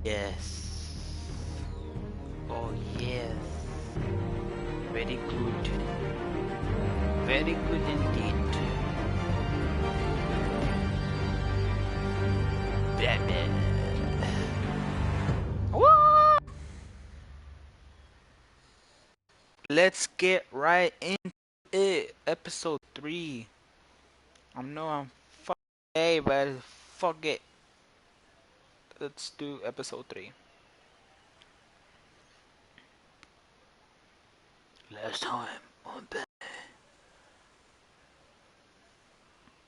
Yes. Oh yes. Very good. Very good indeed. Batman. What? Let's get right into it. Episode 3. I know I'm fucking but fuck it. Let's do episode 3. Last time on Batman.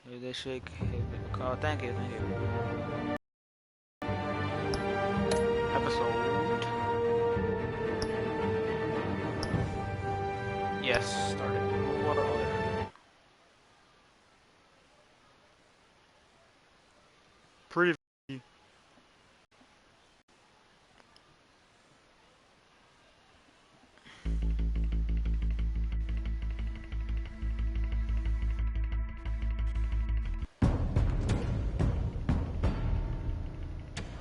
Hear this shake. Oh, thank you. Episode. Yes, started. What are there? Preview.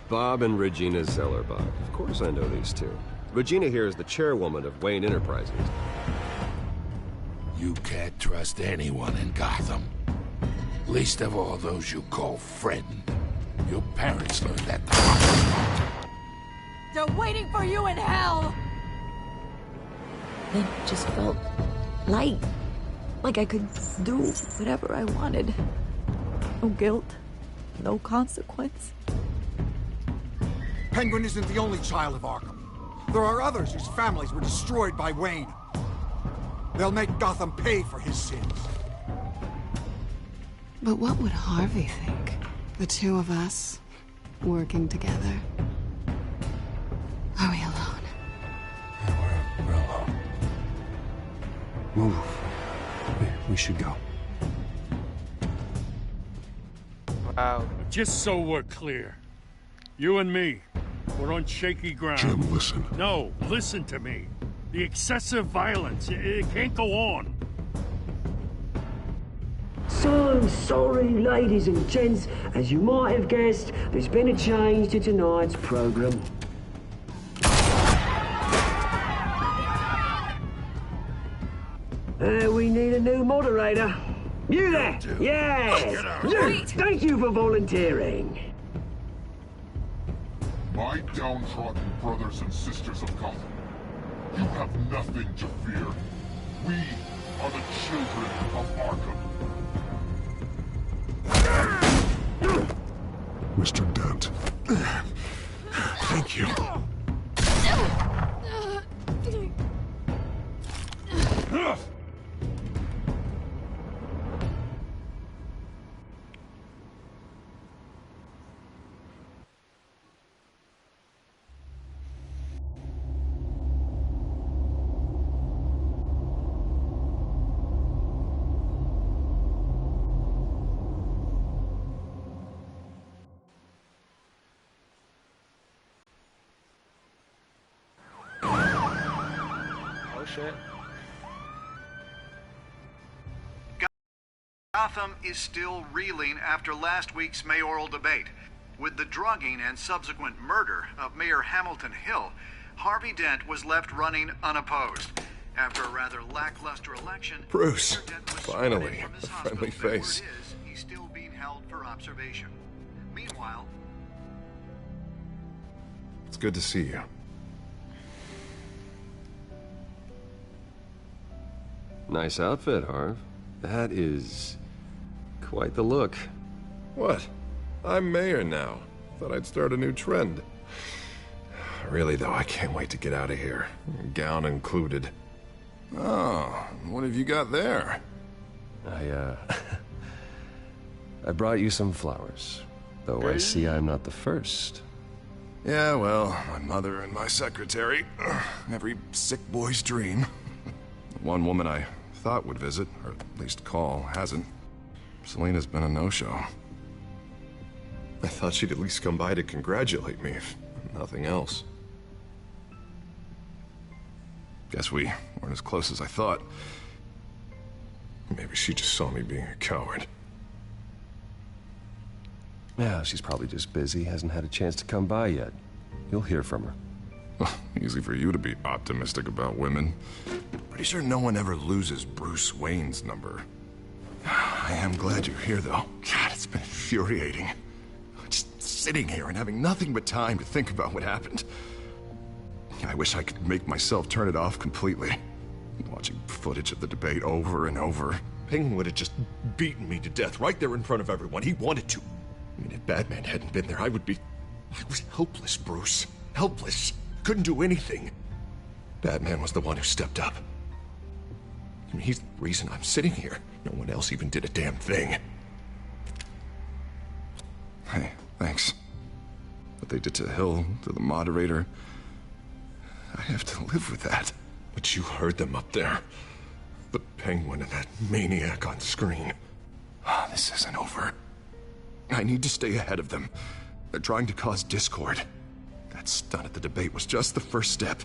Bob and Regina Zellerbach. Of course I know these two. Regina here is the chairwoman of Wayne Enterprises. You can't trust anyone in Gotham. Least of all those you call friend. Your parents learned that the hard way. They're waiting for you in hell! It just felt light. Like I could do whatever I wanted. No guilt. No consequence. Penguin isn't the only child of Arkham. There are others whose families were destroyed by Wayne. They'll make Gotham pay for his sins. But what would Harvey think? The two of us, working together. Are we alone? Yeah, we're alone. Move. We should go. Wow. Just so we're clear, you and me, we're on shaky ground. Jim, listen. No, listen to me. The excessive violence, it can't go on. So I'm sorry, ladies and gents. As you might have guessed, there's been a change to tonight's program. We need a new moderator. You there? Yeah! Wait. Thank you for volunteering. My downtrodden brothers and sisters of Gotham, you have nothing to fear. We are the children of Arkham. Mr. Dent. Thank you. Oh shit. Gotham is still reeling after last week's mayoral debate. With the drugging and subsequent murder of Mayor Hamilton Hill, Harvey Dent was left running unopposed. After a rather lackluster election, Bruce, Mr. Dent was finally, sworn in from his a friendly hospital bed. face. Word is, he's still being held for observation. Meanwhile, It's good to see you. Nice outfit, Harv. That is quite the look. What? I'm mayor now. Thought I'd start a new trend. Really, though, I can't wait to get out of here. Gown included. Oh, what have you got there? I brought you some flowers. Though I see I'm not the first. Yeah, well, my mother and my secretary. Every sick boy's dream. One woman I thought would visit, or at least call, hasn't. Selena's been a no-show. I thought she'd at least come by to congratulate me, if nothing else. Guess we weren't as close as I thought. Maybe she just saw me being a coward. Yeah, she's probably just busy, hasn't had a chance to come by yet. You'll hear from her. Easy for you to be optimistic about women. Pretty sure no one ever loses Bruce Wayne's number. I am glad you're here, though. God, it's been infuriating. Just sitting here and having nothing but time to think about what happened. I wish I could make myself turn it off completely. Watching footage of the debate over and over. Penguin would have just beaten me to death right there in front of everyone. He wanted to. I mean, if Batman hadn't been there, I was helpless, Bruce. Helpless. Couldn't do anything. Batman was the one who stepped up. I mean, he's the reason I'm sitting here. No one else even did a damn thing. Hey, thanks. What they did to Hill, to the moderator, I have to live with that. But you heard them up there. The Penguin and that maniac on screen. This isn't over. I need to stay ahead of them. They're trying to cause discord. That stunt at the debate was just the first step.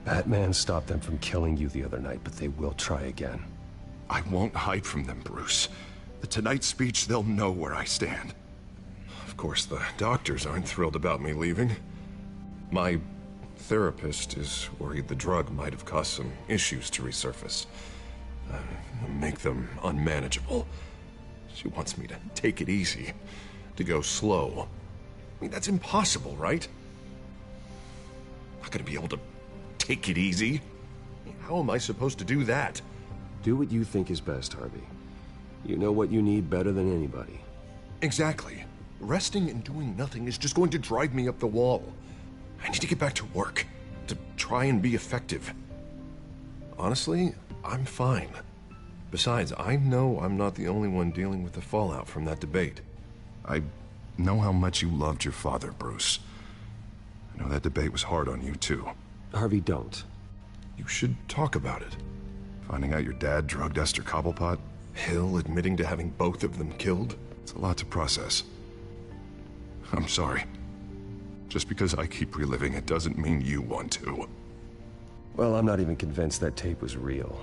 Batman stopped them from killing you the other night, but they will try again. I won't hide from them, Bruce. The Tonight speech, they'll know where I stand. Of course, the doctors aren't thrilled about me leaving. My therapist is worried the drug might have caused some issues to resurface. Make them unmanageable. She wants me to take it easy, to go slow. I mean, that's impossible, right? I'm not gonna be able to take it easy. How am I supposed to do that? Do what you think is best, Harvey. You know what you need better than anybody. Exactly. Resting and doing nothing is just going to drive me up the wall. I need to get back to work, to try and be effective. Honestly, I'm fine. Besides, I know I'm not the only one dealing with the fallout from that debate. I know how much you loved your father, Bruce. I know that debate was hard on you, too. Harvey, don't. You should talk about it. Finding out your dad drugged Esther Cobblepot? Hill admitting to having both of them killed? It's a lot to process. I'm sorry. Just because I keep reliving it doesn't mean you want to. Well, I'm not even convinced that tape was real.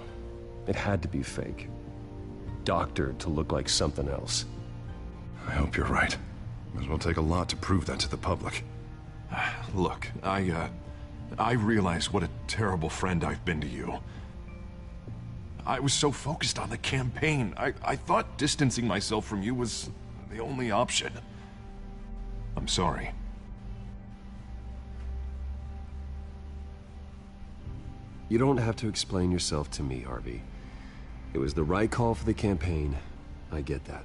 It had to be fake. Doctored to look like something else. I hope you're right. It will take a lot to prove that to the public. Look, I realize what a terrible friend I've been to you. I was so focused on the campaign. I thought distancing myself from you was the only option. I'm sorry. You don't have to explain yourself to me, Harvey. It was the right call for the campaign. I get that.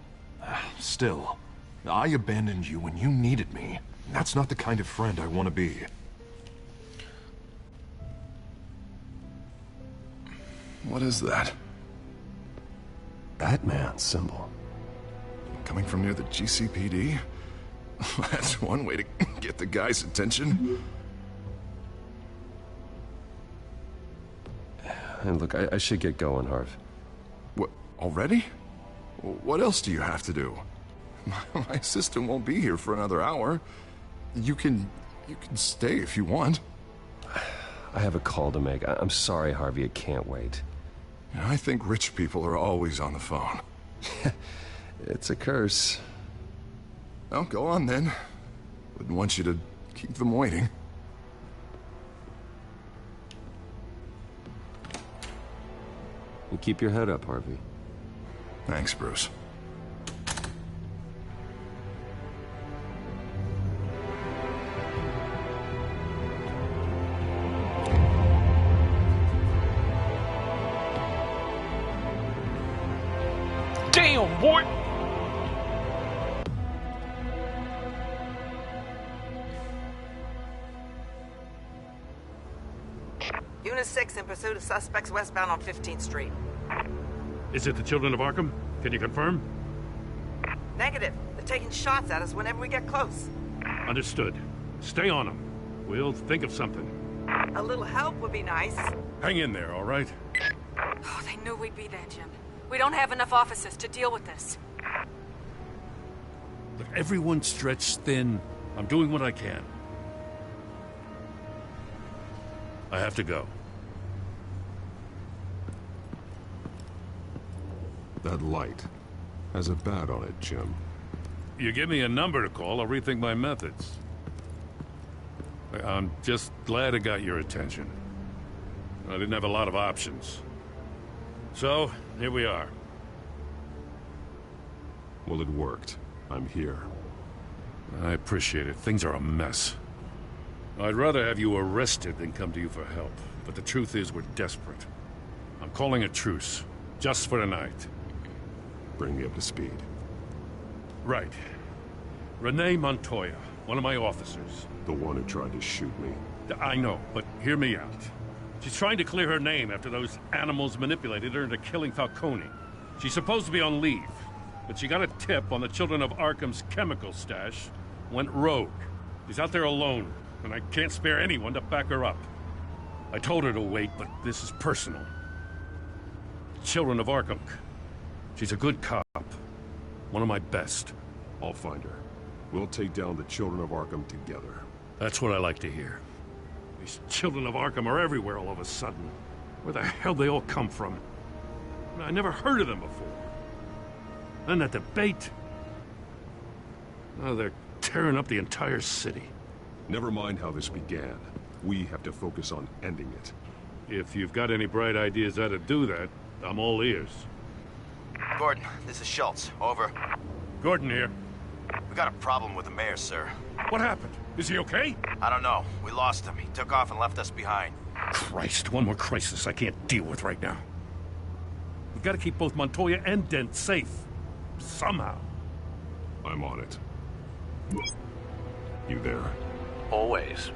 Still, I abandoned you when you needed me. That's not the kind of friend I want to be. What is that? Batman symbol. Coming from near the GCPD? That's one way to get the guy's attention. And look, I should get going, Harv. What, already? What else do you have to do? My assistant won't be here for another hour. You can stay if you want. I have a call to make. I'm sorry, Harvey, I can't wait. I think rich people are always on the phone. It's a curse. Well, go on then. Wouldn't want you to keep them waiting. You keep your head up, Harvey. Thanks, Bruce. Damn, boy! Unit 6 in pursuit of suspects westbound on 15th Street. Is it the Children of Arkham? Can you confirm? Negative. They're taking shots at us whenever we get close. Understood. Stay on them. We'll think of something. A little help would be nice. Hang in there, all right? Oh, they knew we'd be there, Jim. We don't have enough officers to deal with this. Look, everyone's stretched thin. I'm doing what I can. I have to go. That light has a bat on it, Jim. You give me a number to call, I'll rethink my methods. I'm just glad it got your attention. I didn't have a lot of options. So, here we are. Well, it worked. I'm here. I appreciate it. Things are a mess. I'd rather have you arrested than come to you for help. But the truth is, we're desperate. I'm calling a truce. Just for tonight. Bring me up to speed. Right. Renee Montoya, one of my officers. The one who tried to shoot me. I know, but hear me out. She's trying to clear her name after those animals manipulated her into killing Falcone. She's supposed to be on leave, but she got a tip on the Children of Arkham's chemical stash, went rogue. She's out there alone, and I can't spare anyone to back her up. I told her to wait, but this is personal. Children of Arkham. She's a good cop. One of my best. I'll find her. We'll take down the Children of Arkham together. That's what I like to hear. These Children of Arkham are everywhere all of a sudden. Where the hell they all come from? I never heard of them before. Then that debate. Oh, they're tearing up the entire city. Never mind how this began. We have to focus on ending it. If you've got any bright ideas how to do that, I'm all ears. Gordon, this is Schultz. Over. Gordon here. We got a problem with the mayor, sir. What happened? Is he okay? I don't know. We lost him. He took off and left us behind. Christ, one more crisis I can't deal with right now. We've got to keep both Montoya and Dent safe. Somehow. I'm on it. You there? Always.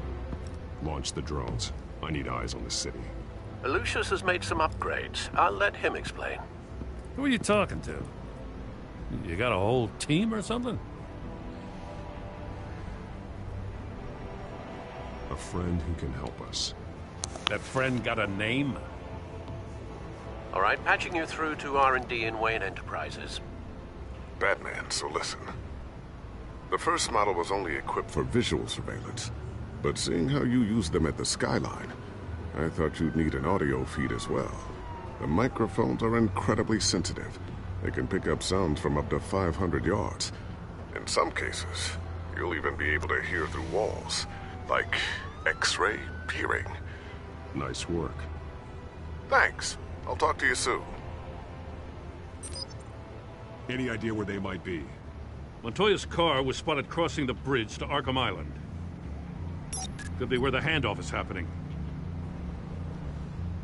Launch the drones. I need eyes on the city. Lucius has made some upgrades. I'll let him explain. Who are you talking to? You got a whole team or something? A friend who can help us. That friend got a name? All right, patching you through to R&D in Wayne Enterprises. Batman, so listen. The first model was only equipped for visual surveillance, but seeing how you use them at the Skyline, I thought you'd need an audio feed as well. The microphones are incredibly sensitive. They can pick up sounds from up to 500 yards. In some cases, you'll even be able to hear through walls, like X-ray peering. Nice work. Thanks. I'll talk to you soon. Any idea where they might be? Montoya's car was spotted crossing the bridge to Arkham Island. Could be where the handoff is happening.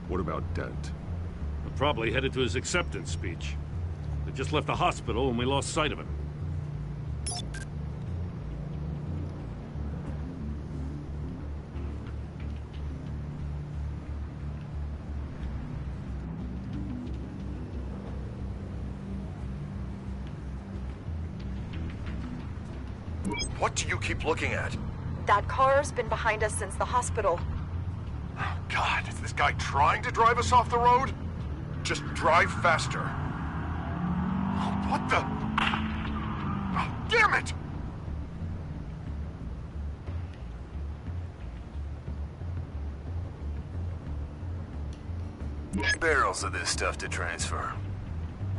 What about Dent? We're probably headed to his acceptance speech. They just left the hospital and we lost sight of him. What do you keep looking at? That car's been behind us since the hospital. Oh, God, is this guy trying to drive us off the road? Just drive faster. Oh, what the? Oh, damn it! Barrels of this stuff to transfer.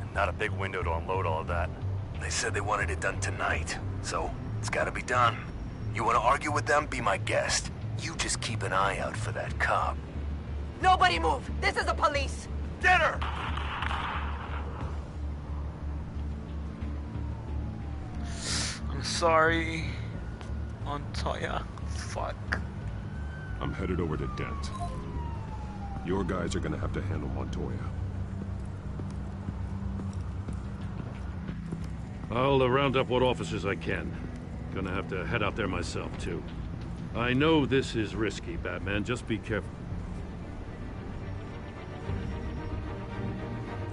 And not a big window to unload all of that. They said they wanted it done tonight, so it's gotta be done. You wanna argue with them? Be my guest. You just keep an eye out for that cop. Nobody move! This is the police! Get her! I'm sorry, Montoya. Fuck. I'm headed over to Dent. Your guys are gonna have to handle Montoya. I'll round up what officers I can. Gonna have to head out there myself, too. I know this is risky, Batman. Just be careful.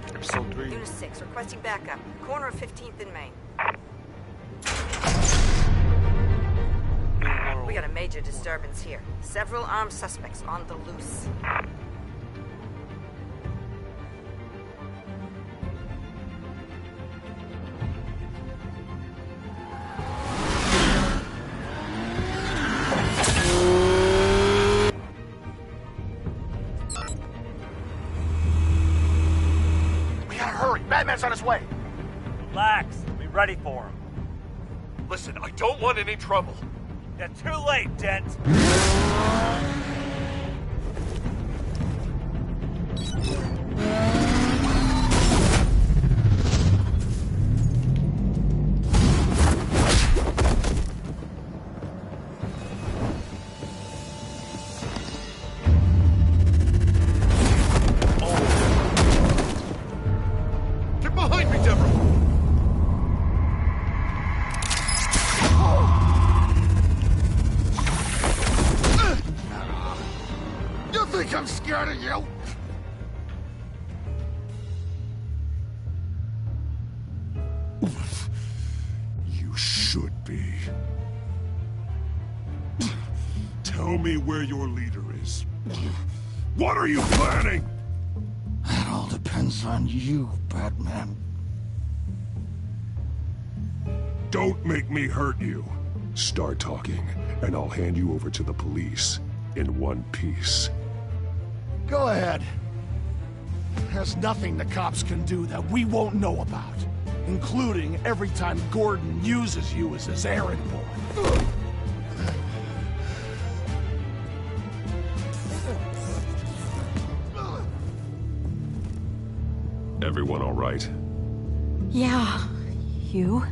Episode 3. Unit 6, requesting backup. Corner of 15th and Main. We got a major disturbance here. Several armed suspects on the loose. Batman's on his way. Relax. Be ready for him. Listen, I don't want any trouble. You're too late, Dent. Get behind me, Deborah! You think I'm scared of you? You should be. Tell me where your leader is. What are you planning? That all depends on you, Batman. Don't make me hurt you. Start talking, and I'll hand you over to the police in one piece. Go ahead. There's nothing the cops can do that we won't know about, including every time Gordon uses you as his errand boy. Everyone all right? Yeah. You?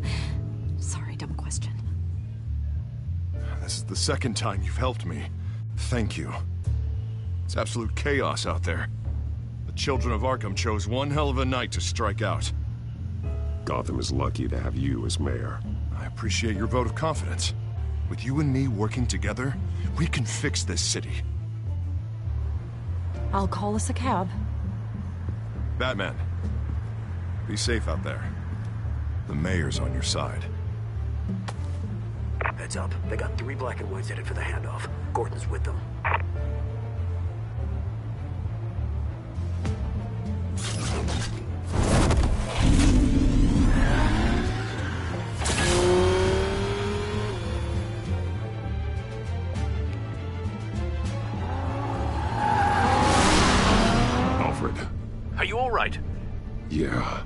Sorry, dumb question. This is the second time you've helped me. Thank you. It's absolute chaos out there. The children of Arkham chose one hell of a night to strike out. Gotham is lucky to have you as mayor. I appreciate your vote of confidence. With you and me working together, we can fix this city. I'll call us a cab. Batman, be safe out there. The mayor's on your side. Heads up. They got 3 black and whites headed for the handoff. Gordon's with them. Alfred. Are you all right? Yeah,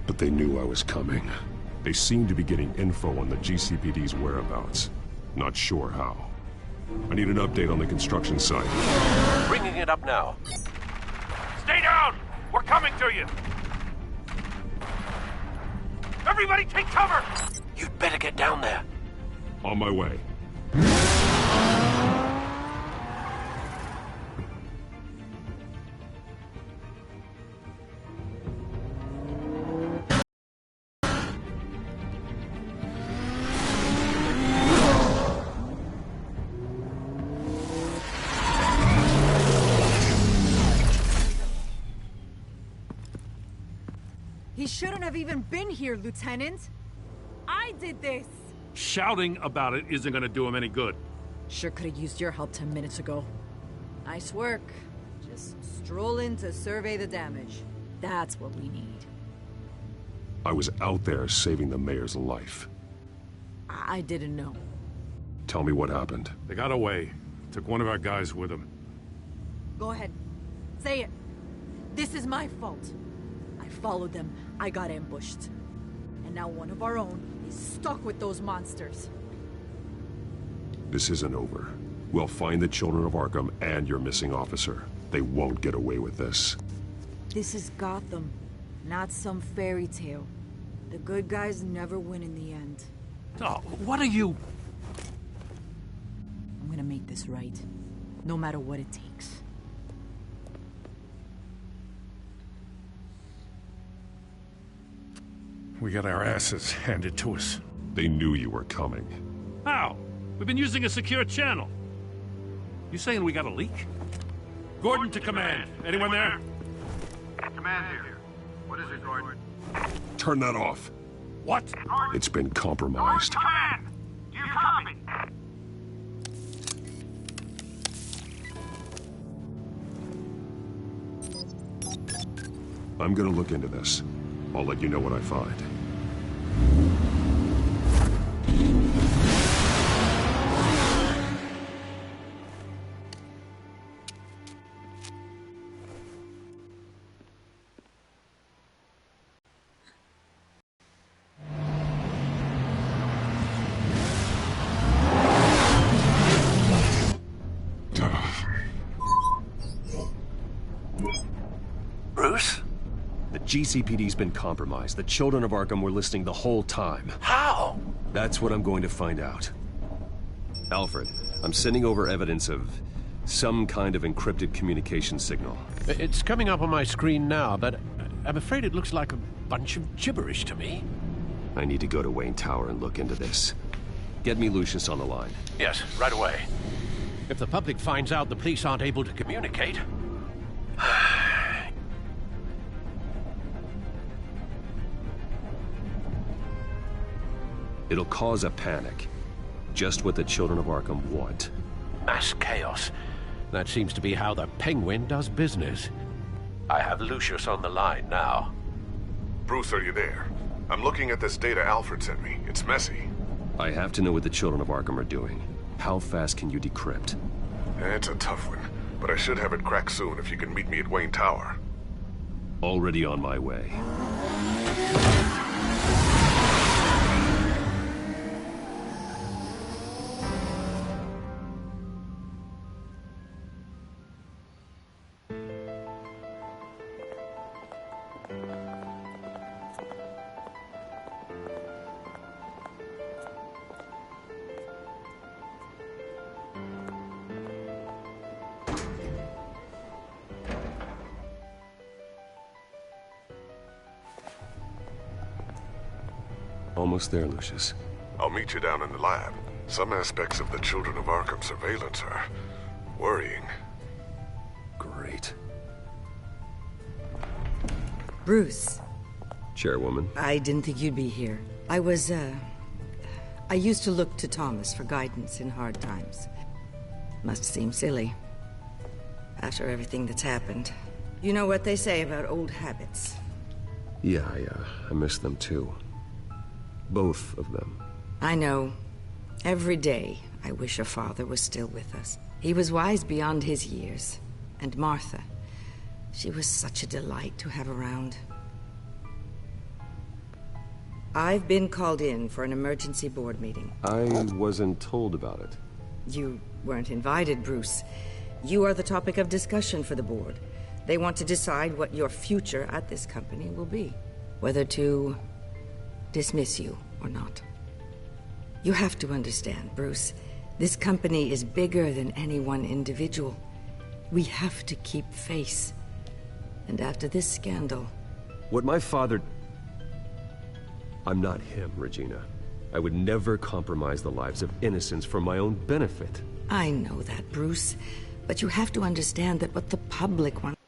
but they knew I was coming. They seem to be getting info on the GCPD's whereabouts. Not sure how. I need an update on the construction site. Bringing it up now. Stay down! We're coming to you! Everybody take cover! You'd better get down there. On my way. He shouldn't have even been here, Lieutenant. I did this. Shouting about it isn't gonna do him any good. Sure could have used your help 10 minutes ago. Nice work. Just stroll in to survey the damage. That's what we need. I was out there saving the mayor's life. I didn't know. Tell me what happened. They got away. Took one of our guys with them. Go ahead. Say it. This is my fault. I followed them. I got ambushed. And now one of our own is stuck with those monsters. This isn't over. We'll find the children of Arkham and your missing officer. They won't get away with this. This is Gotham, not some fairy tale. The good guys never win in the end. Oh, what are you... I'm gonna make this right, no matter what it takes. We got our asses handed to us. They knew you were coming. How? We've been using a secure channel. You saying we got a leak? Gordon to command. Anyone there? Command here. What is it, Gordon? Turn that off. What? It's been compromised. Command! You copy? I'm gonna look into this. I'll let you know what I find. GCPD's been compromised. The children of Arkham were listening the whole time. How? That's what I'm going to find out. Alfred, I'm sending over evidence of some kind of encrypted communication signal. It's coming up on my screen now, but I'm afraid it looks like a bunch of gibberish to me. I need to go to Wayne Tower and look into this. Get me Lucius on the line. Yes, right away. If the public finds out the police aren't able to communicate... It'll cause a panic. Just what the children of Arkham want. Mass chaos. That seems to be how the Penguin does business. I have Lucius on the line now. Bruce, are you there? I'm looking at this data Alfred sent me. It's messy. I have to know what the children of Arkham are doing. How fast can you decrypt? It's a tough one, but I should have it cracked soon if you can meet me at Wayne Tower. Already on my way. Almost there, Lucius. I'll meet you down in the lab. Some aspects of the Children of Arkham surveillance are worrying. Great. Bruce. Chairwoman. I didn't think you'd be here. I used to look to Thomas for guidance in hard times. Must seem silly. After everything that's happened. You know what they say about old habits. Yeah, I miss them too. Both of them. I know. Every day, I wish a father was still with us. He was wise beyond his years. And Martha, she was such a delight to have around. I've been called in for an emergency board meeting. I wasn't told about it. You weren't invited, Bruce. You are the topic of discussion for the board. They want to decide what your future at this company will be. Whether to dismiss you or not. You have to understand, Bruce. This company is bigger than any one individual. We have to keep face. And after this scandal... What my father... I'm not him, Regina. I would never compromise the lives of innocents for my own benefit. I know that, Bruce. But you have to understand that what the public wants...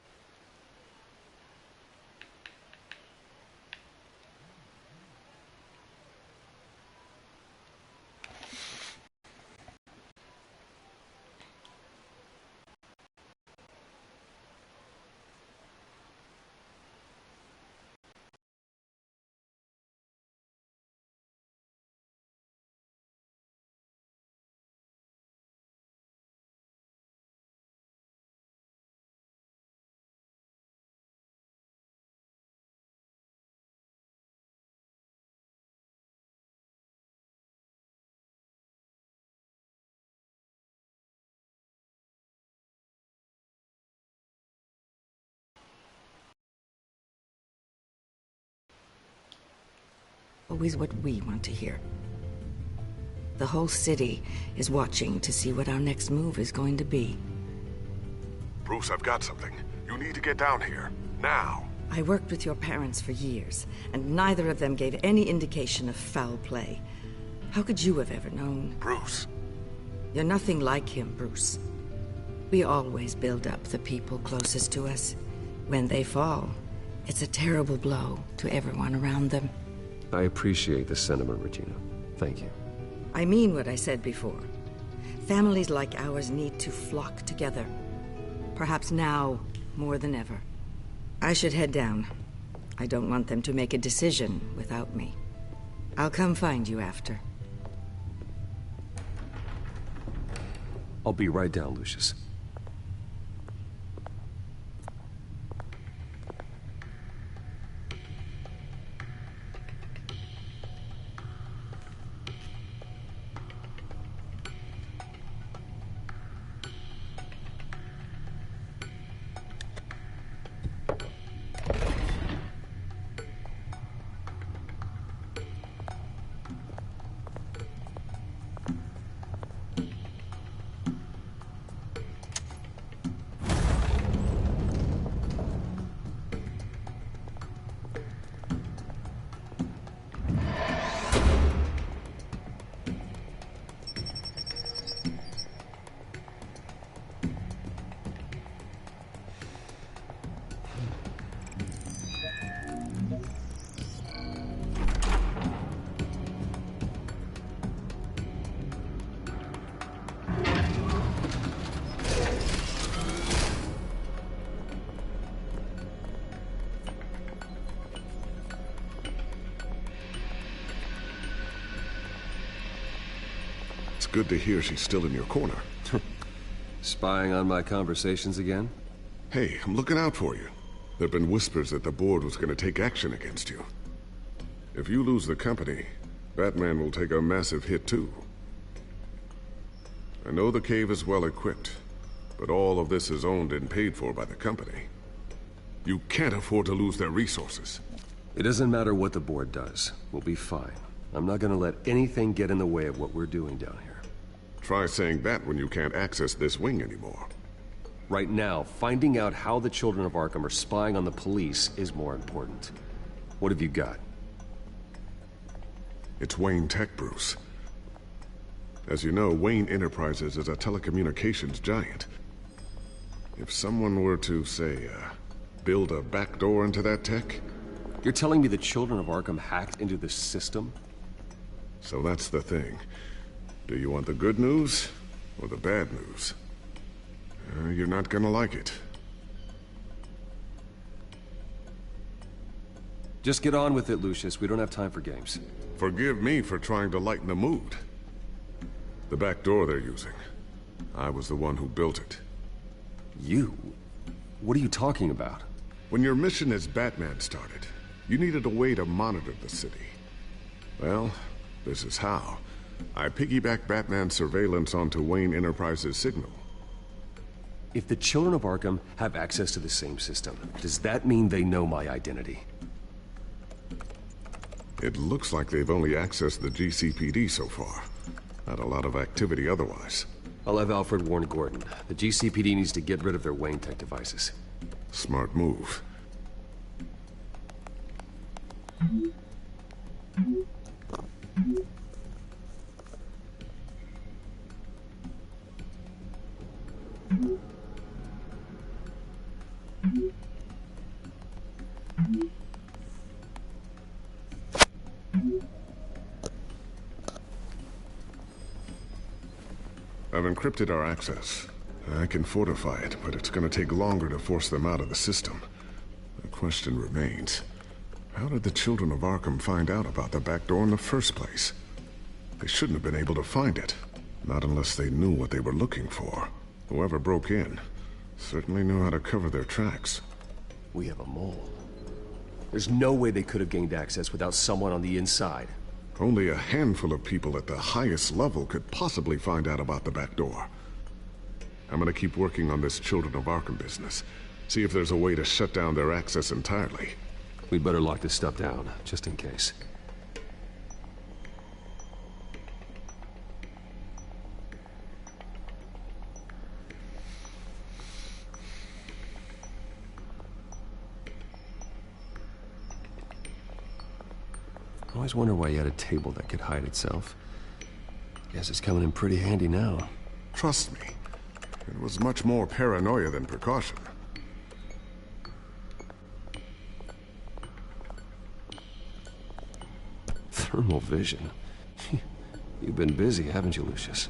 Always what we want to hear. The whole city is watching to see what our next move is going to be. Bruce, I've got something. You need to get down here. Now. I worked with your parents for years, and neither of them gave any indication of foul play. How could you have ever known? Bruce. You're nothing like him, Bruce. We always build up the people closest to us. When they fall, it's a terrible blow to everyone around them. I appreciate the sentiment, Regina. Thank you. I mean what I said before. Families like ours need to flock together. Perhaps now, more than ever. I should head down. I don't want them to make a decision without me. I'll come find you after. I'll be right down, Lucius. good to hear she's still in your corner. Spying on my conversations again? Hey, I'm looking out for you. There've been whispers that the board was going to take action against you. If you lose the company, Batman will take a massive hit too. I know the cave is well equipped, but all of this is owned and paid for by the company. You can't afford to lose their resources. It doesn't matter what the board does. We'll be fine. I'm not gonna let anything get in the way of what we're doing down here. Try saying that when you can't access this wing anymore. Right now, finding out how the children of Arkham are spying on the police is more important. What have you got? It's Wayne Tech, Bruce. As you know, Wayne Enterprises is a telecommunications giant. If someone were to, say, build a backdoor into that tech... You're telling me the children of Arkham hacked into the system? So that's the thing. Do you want the good news or the bad news? You're not gonna like it. Just get on with it, Lucius. We don't have time for games. Forgive me for trying to lighten the mood. The back door they're using. I was the one who built it. You? What are you talking about? When your mission as Batman started, you needed a way to monitor the city. Well, this is how. I piggybacked Batman's surveillance onto Wayne Enterprises' signal. If the children of Arkham have access to the same system, does that mean they know my identity? It looks like they've only accessed the GCPD so far. Not a lot of activity otherwise. I'll have Alfred warn Gordon. The GCPD needs to get rid of their Wayne Tech devices. Smart move. I've encrypted our access. I can fortify it, but it's gonna take longer to force them out of the system. The question remains, how did the children of Arkham find out about the back door in the first place? They shouldn't have been able to find it. Not unless they knew what they were looking for. Whoever broke in certainly knew how to cover their tracks. We have a mole. There's no way they could have gained access without someone on the inside. Only a handful of people at the highest level could possibly find out about the back door. I'm gonna keep working on this Children of Arkham business. See if there's a way to shut down their access entirely. We'd better lock this stuff down, just in case. I always wonder why you had a table that could hide itself. Guess it's coming in pretty handy now. Trust me, it was much more paranoia than precaution. Thermal vision. You've been busy, haven't you, Lucius?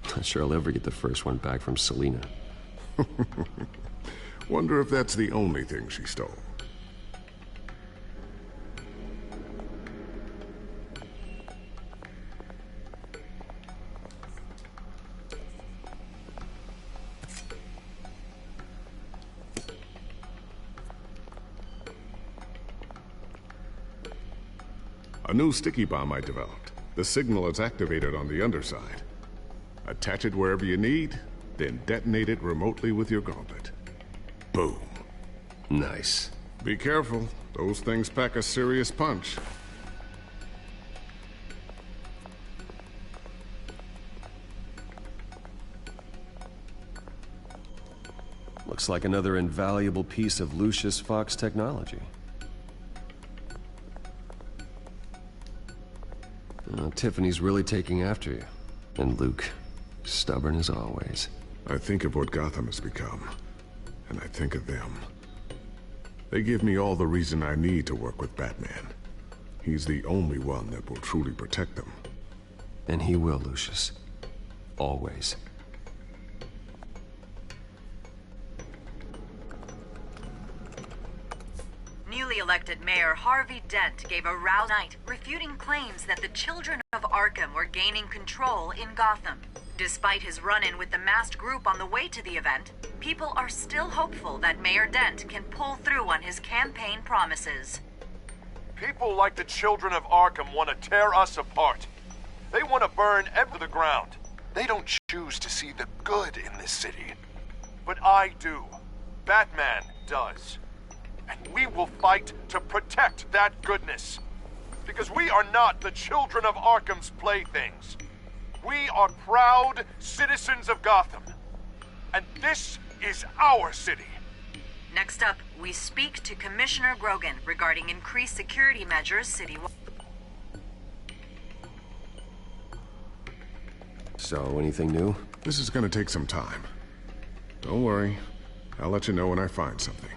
Not sure I'll ever get the first one back from Selina. Wonder if that's the only thing she stole. A new sticky bomb I developed. The signal is activated on the underside. Attach it wherever you need, then detonate it remotely with your gauntlet. Boom. Nice. Be careful. Those things pack a serious punch. Looks like another invaluable piece of Lucius Fox technology. Tiffany's really taking after you. And Luke, stubborn as always. I think of what Gotham has become, and I think of them. They give me all the reason I need to work with Batman. He's the only one that will truly protect them. And he will, Lucius. Always. New Newly elected Mayor Harvey Dent gave a rousing night, refuting claims that the children of Arkham were gaining control in Gotham. Despite his run-in with the masked group on the way to the event, people are still hopeful that Mayor Dent can pull through on his campaign promises. People like the children of Arkham want to tear us apart. They want to burn everything to the ground. They don't choose to see the good in this city. But I do. Batman does. And we will fight to protect that goodness. Because we are not the children of Arkham's playthings. We are proud citizens of Gotham. And this is our city. Next up, we speak to Commissioner Grogan regarding increased security measures citywide. So, anything new? This is gonna take some time. Don't worry. I'll let you know when I find something.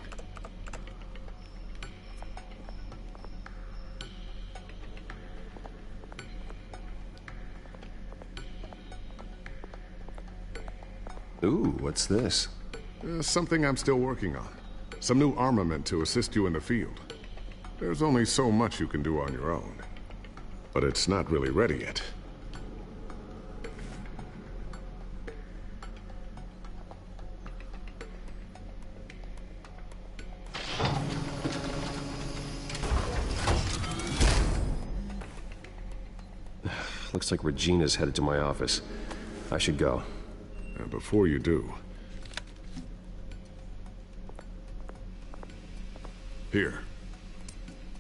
Ooh, what's this? Something I'm still working on. Some new armament to assist you in the field. There's only so much you can do on your own. But it's not really ready yet. Looks like Regina's headed to my office. I should go. And before you do... Here.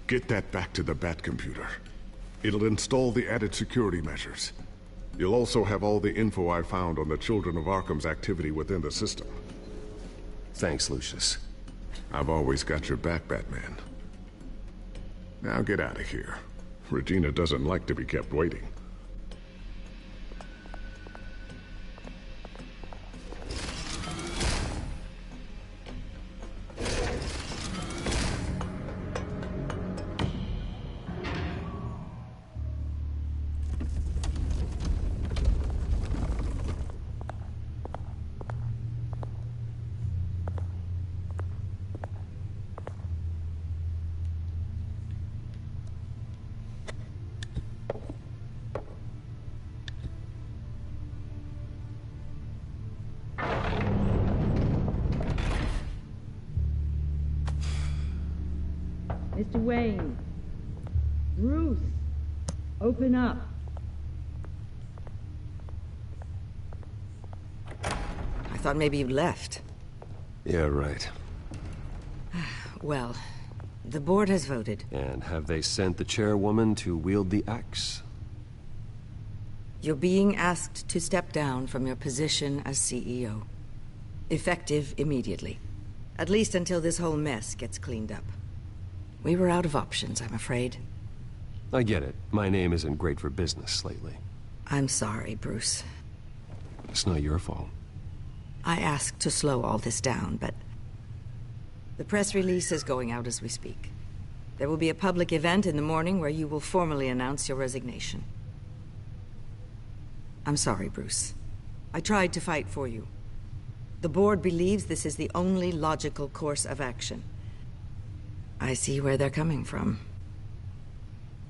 Get that back to the Bat computer. It'll install the added security measures. You'll also have all the info I found on the Children of Arkham's activity within the system. Thanks, Lucius. I've always got your back, Batman. Now get out of here. Regina doesn't like to be kept waiting. Mr. Wayne. Bruce. Open up. I thought maybe you'd left. Yeah, right. Well, the board has voted. And have they sent the chairwoman to wield the axe? You're being asked to step down from your position as CEO. Effective immediately. At least until this whole mess gets cleaned up. We were out of options, I'm afraid. I get it. My name isn't great for business lately. I'm sorry, Bruce. It's not your fault. I asked to slow all this down, but... The press release is going out as we speak. There will be a public event in the morning where you will formally announce your resignation. I'm sorry, Bruce. I tried to fight for you. The board believes this is the only logical course of action. I see where they're coming from.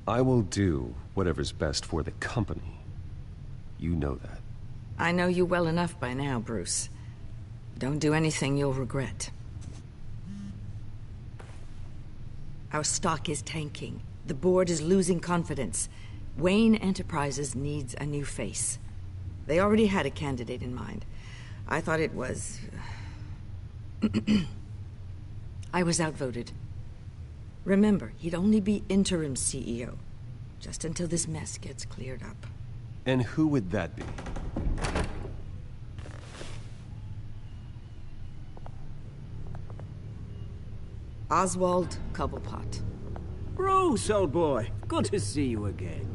I will do whatever's best for the company. You know that. I know you well enough by now, Bruce. Don't do anything you'll regret. Our stock is tanking. The board is losing confidence. Wayne Enterprises needs a new face. They already had a candidate in mind. I thought it was... I was outvoted. Remember, he'd only be interim CEO, just until this mess gets cleared up. And who would that be? Oswald Cobblepot. Bruce, old boy. Good to see you again.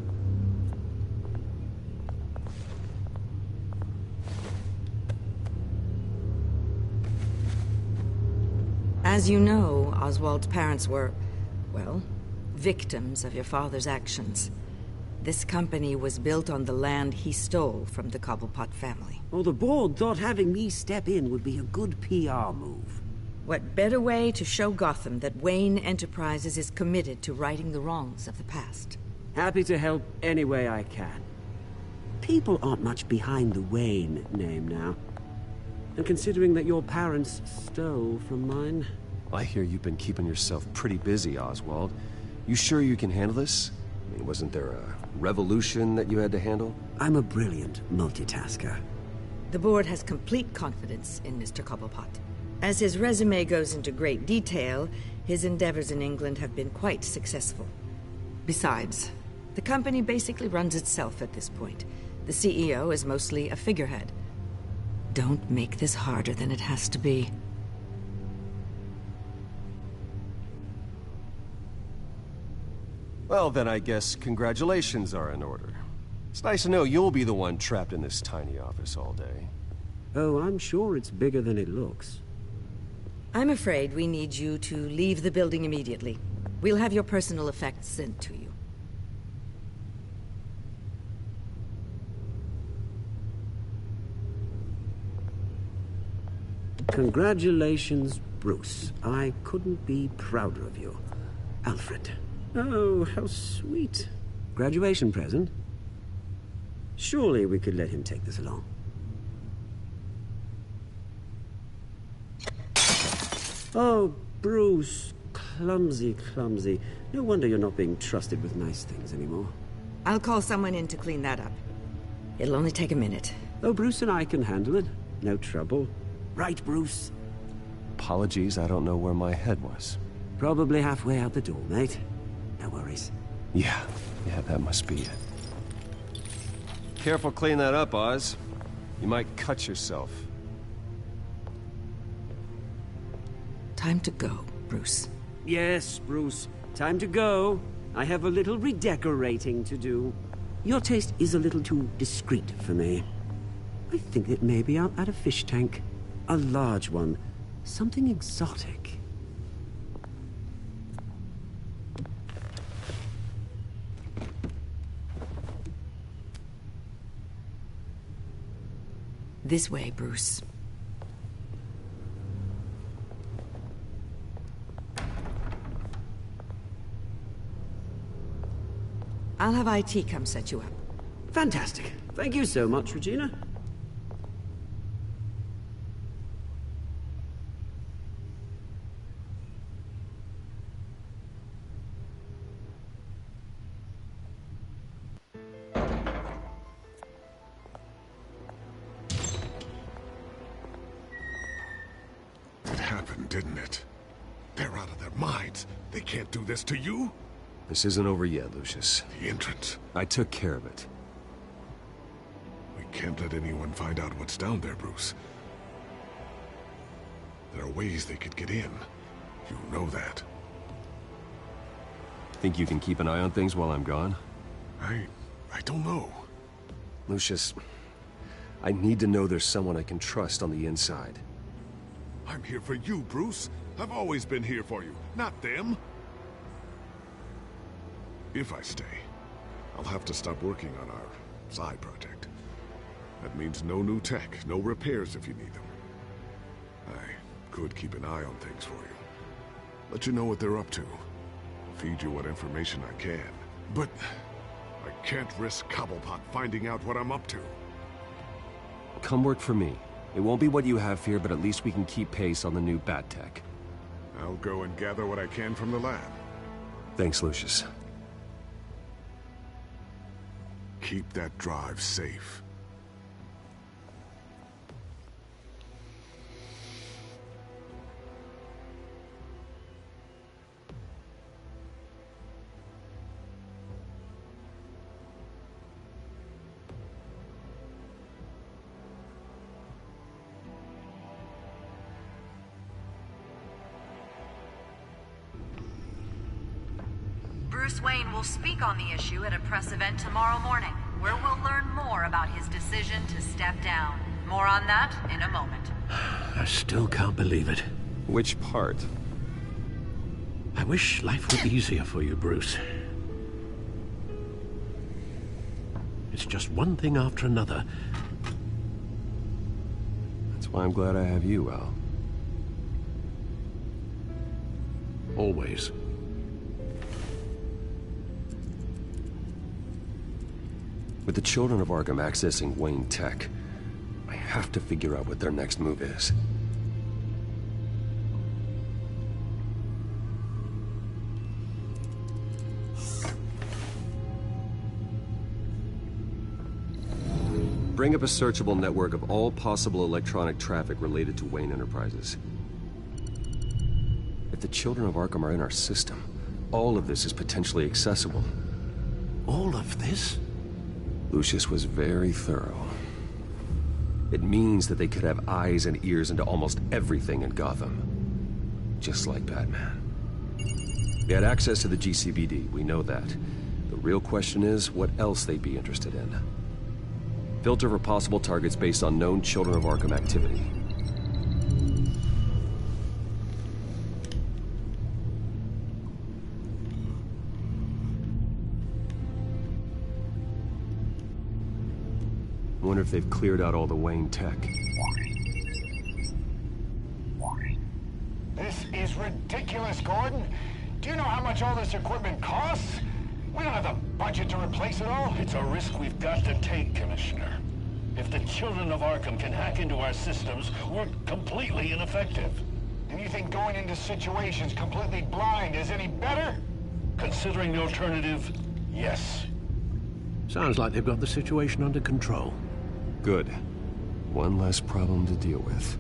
As you know, Oswald's parents were, well, victims of your father's actions. This company was built on the land he stole from the Cobblepot family. Well, the board thought having me step in would be a good PR move. What better way to show Gotham that Wayne Enterprises is committed to righting the wrongs of the past? Happy to help any way I can. People aren't much behind the Wayne name now. And considering that your parents stole from mine... I hear you've been keeping yourself pretty busy, Oswald. You sure you can handle this? I mean, wasn't there a revolution that you had to handle? I'm a brilliant multitasker. The board has complete confidence in Mr. Cobblepot. As his resume goes into great detail, his endeavors in England have been quite successful. Besides, the company basically runs itself at this point. The CEO is mostly a figurehead. Don't make this harder than it has to be. Well, then I guess congratulations are in order. It's nice to know you'll be the one trapped in this tiny office all day. Oh, I'm sure it's bigger than it looks. I'm afraid we need you to leave the building immediately. We'll have your personal effects sent to you. Congratulations, Bruce. I couldn't be prouder of you. Alfred. Oh, how sweet. Graduation present? Surely we could let him take this along. Oh, Bruce. Clumsy, clumsy. No wonder you're not being trusted with nice things anymore. I'll call someone in to clean that up. It'll only take a minute. Oh, Bruce and I can handle it. No trouble. Right, Bruce? Apologies, I don't know where my head was. Probably halfway out the door, mate. No worries. Yeah, that must be it. Careful cleaning that up, Oz. You might cut yourself. Time to go, Bruce. Yes, Bruce. Time to go. I have a little redecorating to do. Your taste is a little too discreet for me. I think that maybe I'll add a fish tank. A large one. Something exotic. This way, Bruce. I'll have IT come set you up. Fantastic. Thank you so much, Regina. It happened, didn't it? They're out of their minds. They can't do this to you. This isn't over yet, Lucius. The entrance. I took care of it. We can't let anyone find out what's down there, Bruce. There are ways they could get in. You know that. Think you can keep an eye on things while I'm gone? I don't know. Lucius, I need to know there's someone I can trust on the inside. I'm here for you, Bruce. I've always been here for you, not them. If I stay, I'll have to stop working on our side project. That means no new tech, no repairs if you need them. I could keep an eye on things for you. Let you know what they're up to. Feed you what information I can. But I can't risk Cobblepot finding out what I'm up to. Come work for me. It won't be what you have here, but at least we can keep pace on the new bat tech. I'll go and gather what I can from the lab. Thanks, Lucius. Keep that drive safe. Bruce Wayne will speak on the issue at a press event tomorrow morning, where we'll learn more about his decision to step down. More on that in a moment. I still can't believe it. Which part? I wish life were easier for you, Bruce. It's just one thing after another. That's why I'm glad I have you, Al. Always. With the Children of Arkham accessing Wayne Tech, I have to figure out what their next move is. Bring up a searchable network of all possible electronic traffic related to Wayne Enterprises. If the Children of Arkham are in our system, all of this is potentially accessible. All of this? Lucius was very thorough. It means that they could have eyes and ears into almost everything in Gotham. Just like Batman. They had access to the GCPD, we know that. The real question is, what else they'd be interested in. Filter for possible targets based on known Children of Arkham activity. Wonder if they've cleared out all the Wayne tech. This is ridiculous, Gordon. Do you know how much all this equipment costs? We don't have the budget to replace it all. It's a risk we've got to take, Commissioner. If the Children of Arkham can hack into our systems, we're completely ineffective. And you think going into situations completely blind is any better? Considering the alternative, yes. Sounds like they've got the situation under control. Good. One less problem to deal with.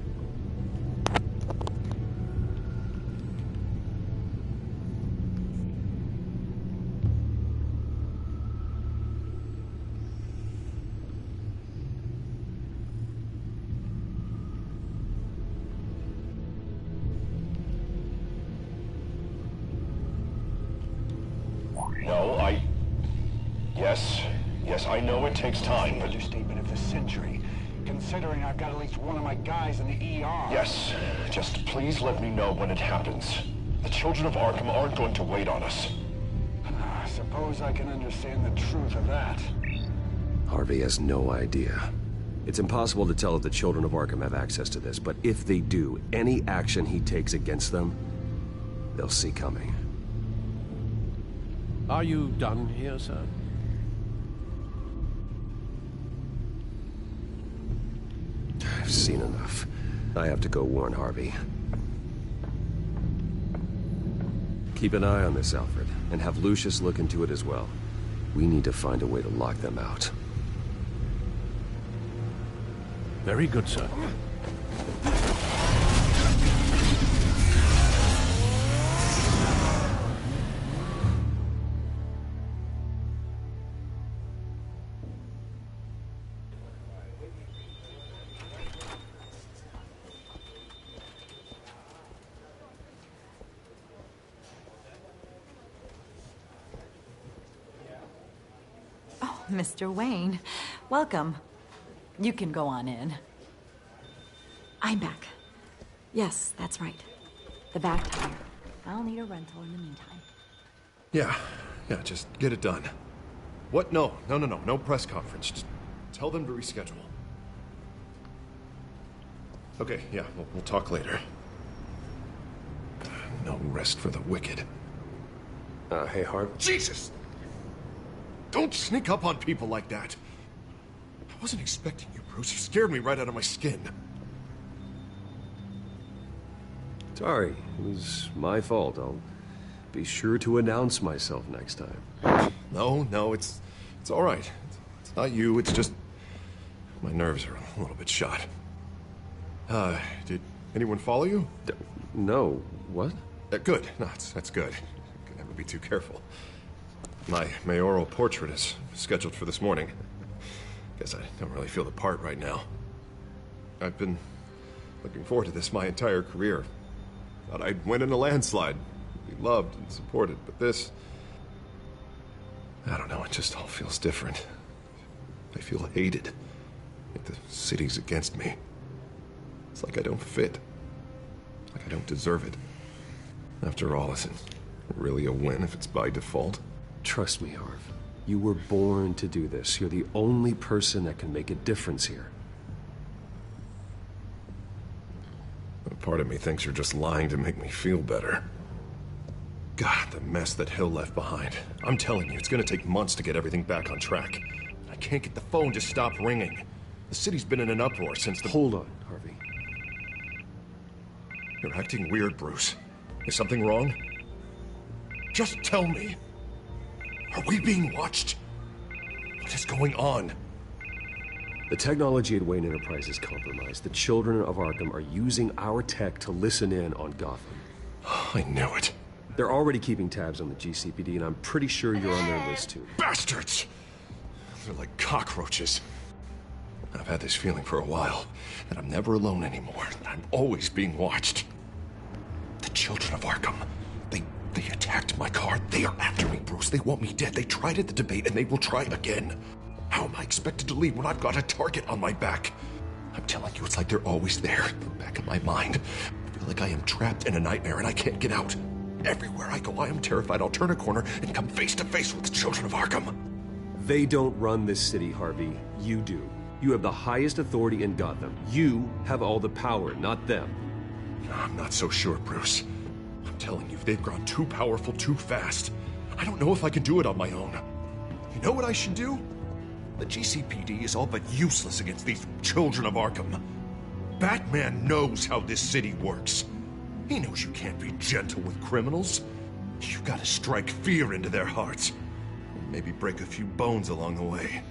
Yes, I know it takes time, but... Understatement of the century, considering I've got at least one of my guys in the ER. Yes, just please let me know when it happens. The Children of Arkham aren't going to wait on us. I suppose I can understand the truth of that. Harvey has no idea. It's impossible to tell if the Children of Arkham have access to this, but if they do, any action he takes against them, they'll see coming. Are you done here, sir? I've seen enough. I have to go warn Harvey. Keep an eye on this, Alfred, and have Lucius look into it as well. We need to find a way to lock them out. Very good, sir. Mr. Wayne, welcome. You can go on in. I'm back. Yes, that's right. The back tire. I'll need a rental in the meantime. Yeah, just get it done. What? No press conference. Just tell them to reschedule. Okay, yeah, we'll talk later. No rest for the wicked. Hey, Harv. Jesus! Don't sneak up on people like that. I wasn't expecting you, Bruce. You scared me right out of my skin. Sorry, it was my fault. I'll be sure to announce myself next time. No, it's all right. It's not you, it's just... my nerves are a little bit shot. Did anyone follow you? No. What? Good. No, that's good. Can never be too careful. My mayoral portrait is scheduled for this morning. Guess I don't really feel the part right now. I've been looking forward to this my entire career. Thought I'd win in a landslide, be loved and supported, but this... I don't know, it just all feels different. I feel hated. Like the city's against me. It's like I don't fit. Like I don't deserve it. After all, is it really a win if it's by default? Trust me, Harv. You were born to do this. You're the only person that can make a difference here. A part of me thinks you're just lying to make me feel better. God, the mess that Hill left behind. I'm telling you, it's gonna take months to get everything back on track. I can't get the phone to stop ringing. The city's been in an uproar since the... Hold on, Harvey. You're acting weird, Bruce. Is something wrong? Just tell me. Are we being watched? What is going on? The technology at Wayne Enterprise is compromised. The children of Arkham are using our tech to listen in on Gotham. I knew it. They're already keeping tabs on the GCPD, and I'm pretty sure you're on their list too. Bastards! They're like cockroaches. I've had this feeling for a while, that I'm never alone anymore. I'm always being watched. The children of Arkham. They attacked my car. They are after me, Bruce. They want me dead. They tried at the debate, and they will try again. How am I expected to leave when I've got a target on my back? I'm telling you, it's like they're always there, in the back of my mind. I feel like I am trapped in a nightmare and I can't get out. Everywhere I go, I am terrified I'll turn a corner and come face to face with the children of Arkham. They don't run this city, Harvey. You do. You have the highest authority in Gotham. You have all the power, not them. I'm not so sure, Bruce. I'm telling you, they've grown too powerful too fast. I don't know if I can do it on my own. You know what I should do? The GCPD is all but useless against these children of Arkham. Batman knows how this city works. He knows you can't be gentle with criminals. You've got to strike fear into their hearts. And maybe break a few bones along the way.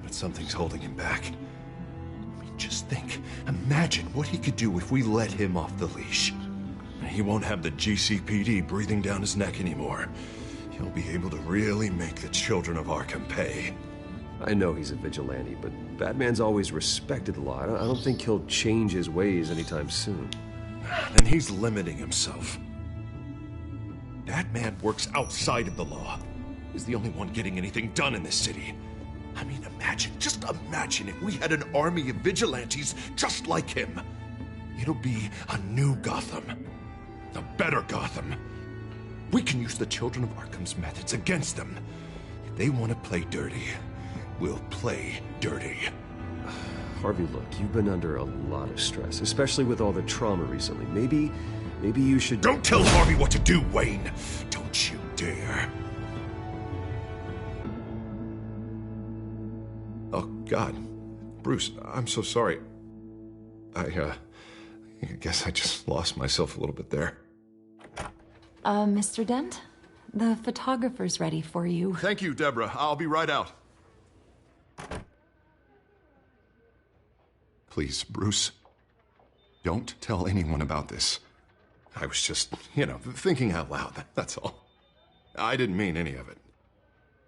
But something's holding him back. I mean, just think. Imagine what he could do if we let him off the leash. He won't have the GCPD breathing down his neck anymore. He'll be able to really make the children of Arkham pay. I know he's a vigilante, but Batman's always respected the law. I don't think he'll change his ways anytime soon. And he's limiting himself. Batman works outside of the law. He's the only one getting anything done in this city. I mean, just imagine if we had an army of vigilantes just like him. It'll be a new Gotham. A better Gotham. We can use the children of Arkham's methods against them. If they want to play dirty, we'll play dirty. Harvey, look, you've been under a lot of stress, especially with all the trauma recently. Maybe you should... Don't tell Harvey what to do, Wayne! Don't you dare. Oh, God. Bruce, I'm so sorry. I guess I just lost myself a little bit there. Mr. Dent? The photographer's ready for you. Thank you, Deborah. I'll be right out. Please, Bruce, don't tell anyone about this. I was just, thinking out loud, that's all. I didn't mean any of it.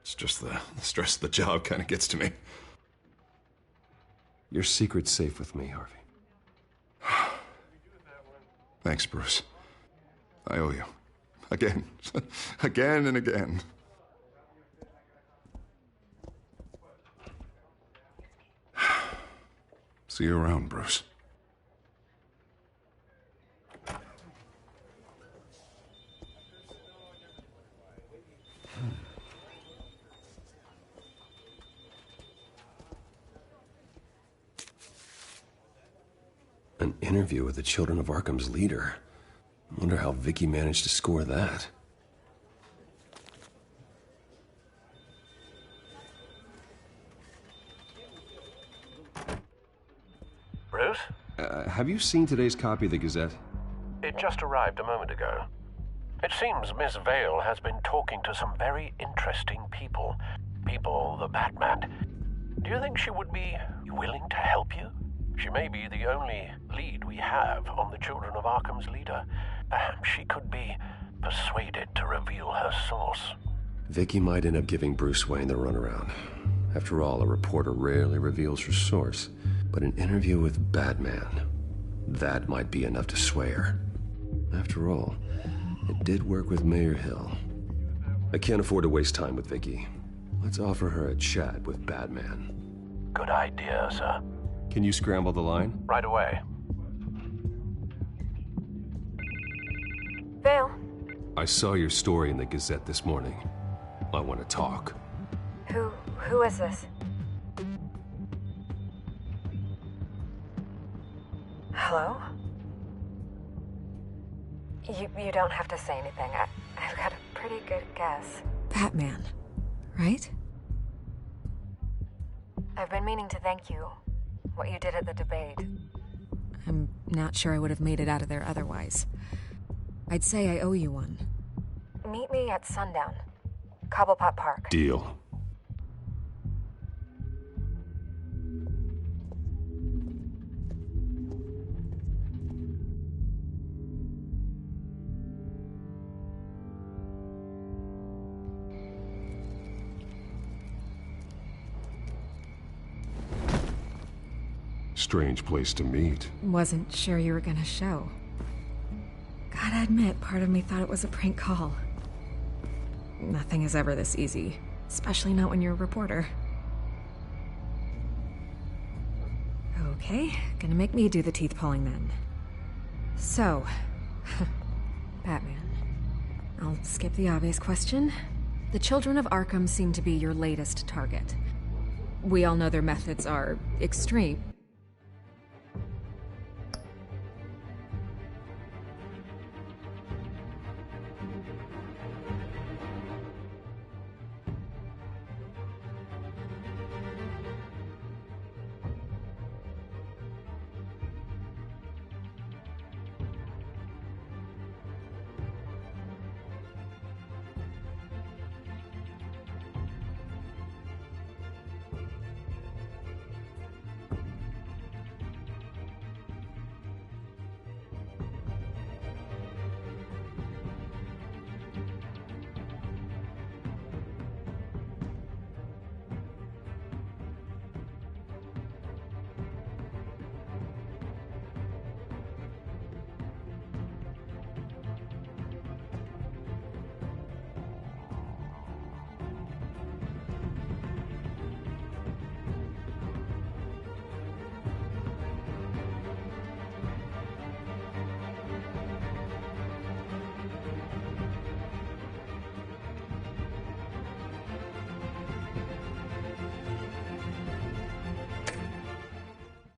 It's just the stress of the job kind of gets to me. Your secret's safe with me, Harvey. Thanks, Bruce. I owe you. Again. Again and again. See you around, Bruce. An interview with the Children of Arkham's leader. I wonder how Vicky managed to score that. Bruce? Have you seen today's copy of the Gazette? It just arrived a moment ago. It seems Miss Vale has been talking to some very interesting people. People the Batman. Do you think she would be willing to help you? She may be the only lead we have on the Children of Arkham's leader. Perhaps she could be persuaded to reveal her source. Vicky might end up giving Bruce Wayne the runaround. After all, a reporter rarely reveals her source. But an interview with Batman, that might be enough to sway her. After all, it did work with Mayor Hill. I can't afford to waste time with Vicky. Let's offer her a chat with Batman. Good idea, sir. Can you scramble the line? Right away. Vale. I saw your story in the Gazette this morning. I want to talk. Who is this? Hello? You don't have to say anything. I've got a pretty good guess. Batman, right? I've been meaning to thank you. What you did at the debate. I'm not sure I would have made it out of there otherwise. I'd say I owe you one. Meet me at sundown. Cobblepot Park. Deal. Strange place to meet. Wasn't sure you were gonna show. Gotta admit, part of me thought it was a prank call. Nothing is ever this easy, especially not when you're a reporter. Okay, gonna make me do the teeth pulling then. So, Batman. I'll skip the obvious question. The children of Arkham seem to be your latest target. We all know their methods are extreme.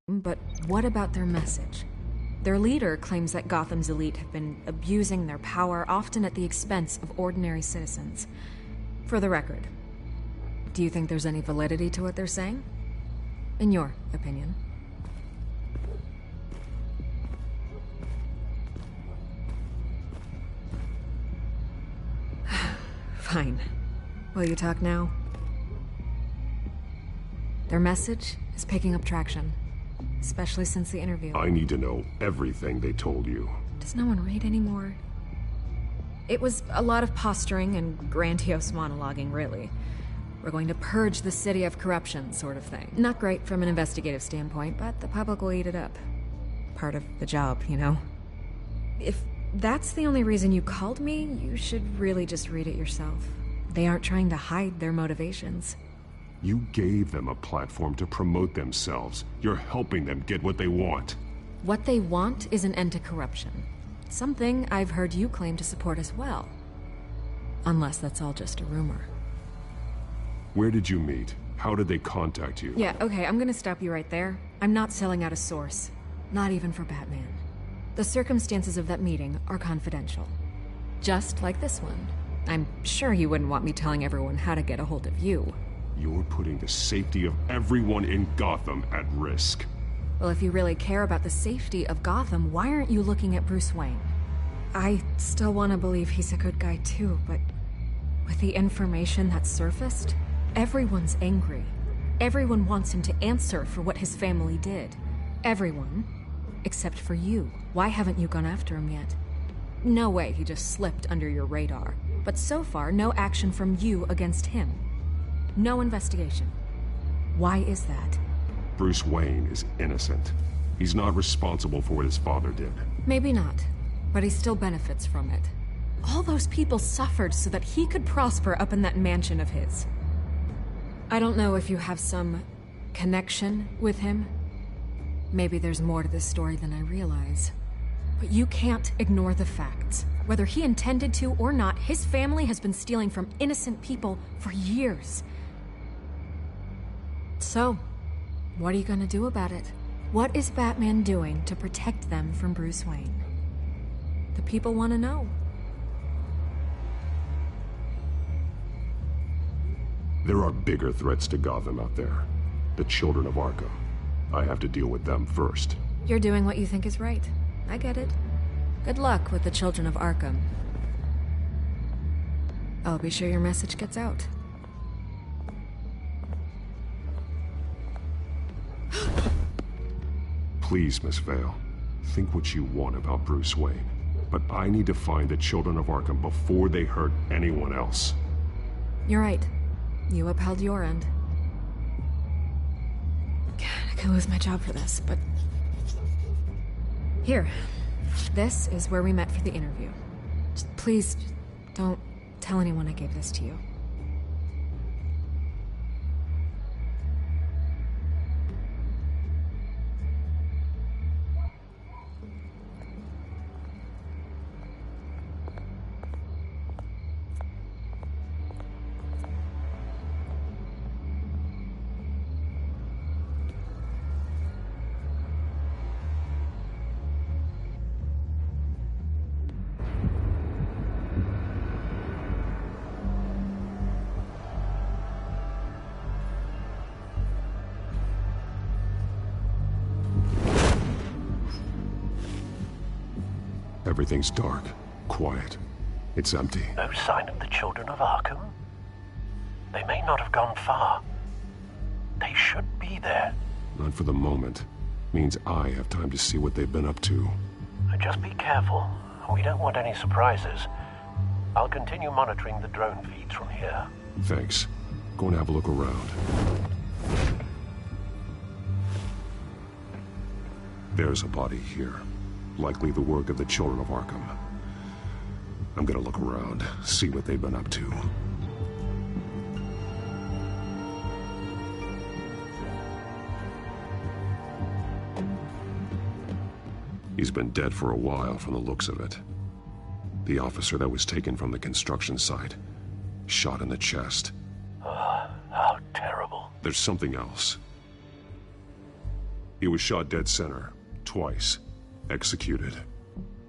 But what about their message? Their leader claims that Gotham's elite have been abusing their power, often at the expense of ordinary citizens. For the record, do you think there's any validity to what they're saying? In your opinion? Fine. Will you talk now? Their message is picking up traction. Especially since the interview. I need to know everything they told you. Does no one read anymore? It was a lot of posturing and grandiose monologuing, really. We're going to purge the city of corruption, sort of thing. Not great from an investigative standpoint, but the public will eat it up. Part of the job, you know? If that's the only reason you called me, you should really just read it yourself. They aren't trying to hide their motivations. You gave them a platform to promote themselves. You're helping them get what they want. What they want is an end to corruption. Something I've heard you claim to support as well. Unless that's all just a rumor. Where did you meet? How did they contact you? Yeah, okay, I'm gonna stop you right there. I'm not selling out a source. Not even for Batman. The circumstances of that meeting are confidential. Just like this one. I'm sure you wouldn't want me telling everyone how to get a hold of you. You're putting the safety of everyone in Gotham at risk. Well, if you really care about the safety of Gotham, why aren't you looking at Bruce Wayne? I still want to believe he's a good guy too, but with the information that's surfaced, everyone's angry. Everyone wants him to answer for what his family did. Everyone, except for you. Why haven't you gone after him yet? No way he just slipped under your radar. But so far, no action from you against him. No investigation. Why is that? Bruce Wayne is innocent. He's not responsible for what his father did. Maybe not, but he still benefits from it. All those people suffered so that he could prosper up in that mansion of his. I don't know if you have some connection with him. Maybe there's more to this story than I realize. But you can't ignore the facts. Whether he intended to or not, his family has been stealing from innocent people for years. So, what are you gonna do about it? What is Batman doing to protect them from Bruce Wayne? The people want to know. There are bigger threats to Gotham out there. The children of Arkham. I have to deal with them first. You're doing what you think is right. I get it. Good luck with the children of Arkham. I'll be sure your message gets out. Please, Miss Vale. Think what you want about Bruce Wayne. But I need to find the children of Arkham before they hurt anyone else. You're right. You upheld your end. God, I could lose my job for this, but... Here. This is where we met for the interview. Please, don't tell anyone I gave this to you. Everything's dark, quiet. It's empty. No sign of the children of Arkham? They may not have gone far. They should be there. Not for the moment. Means I have time to see what they've been up to. Just be careful. We don't want any surprises. I'll continue monitoring the drone feeds from here. Thanks. Go and have a look around. There's a body here. Likely the work of the children of Arkham. I'm gonna look around, see what they've been up to. He's been dead for a while from the looks of it. The officer that was taken from the construction site. Shot in the chest. Oh, how terrible. There's something else. He was shot dead center, twice. Executed.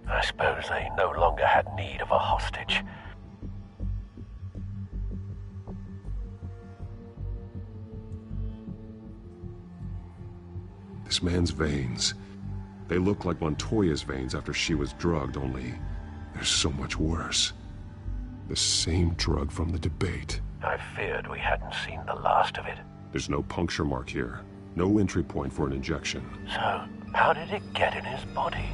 I suppose they no longer had need of a hostage. This man's veins. They look like Montoya's veins after she was drugged, only they're so much worse. The same drug from the debate. I feared we hadn't seen the last of it. There's no puncture mark here. No entry point for an injection. So, how did it get in his body?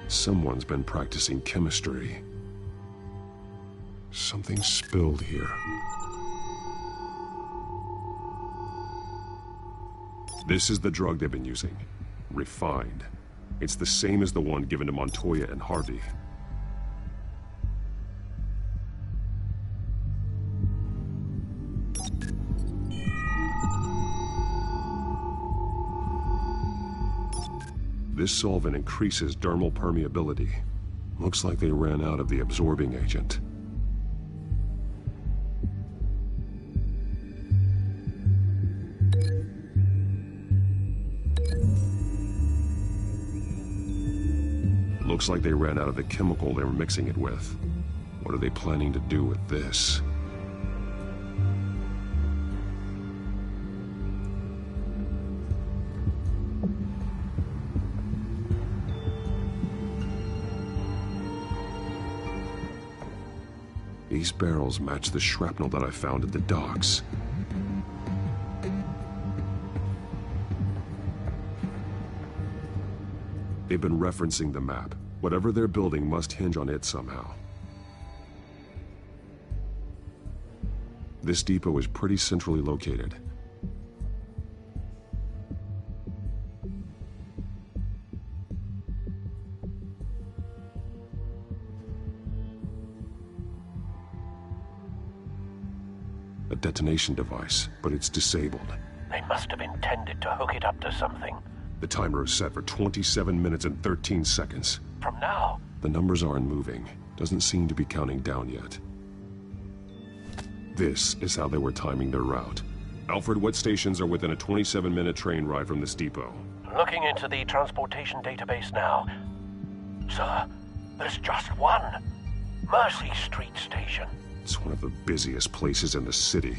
Someone's been practicing chemistry. Something spilled here. This is the drug they've been using. Refined. It's the same as the one given to Montoya and Harvey. This solvent increases dermal permeability. Looks like they ran out of the absorbing agent. Looks like they ran out of the chemical they were mixing it with. What are they planning to do with this? These barrels match the shrapnel that I found at the docks. They've been referencing the map. Whatever they're building must hinge on it somehow. This depot is pretty centrally located. A detonation device, but it's disabled. They must have intended to hook it up to something. The timer is set for 27 minutes and 13 seconds. From now? The numbers aren't moving. Doesn't seem to be counting down yet. This is how they were timing their route. Alfred, what stations are within a 27-minute train ride from this depot? Looking into the transportation database now. Sir, there's just one. Mercy Street Station. It's one of the busiest places in the city.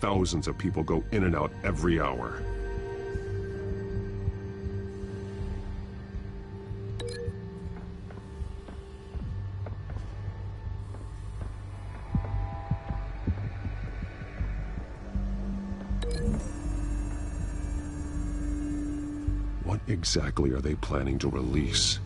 Thousands of people go in and out every hour. What exactly are they planning to release?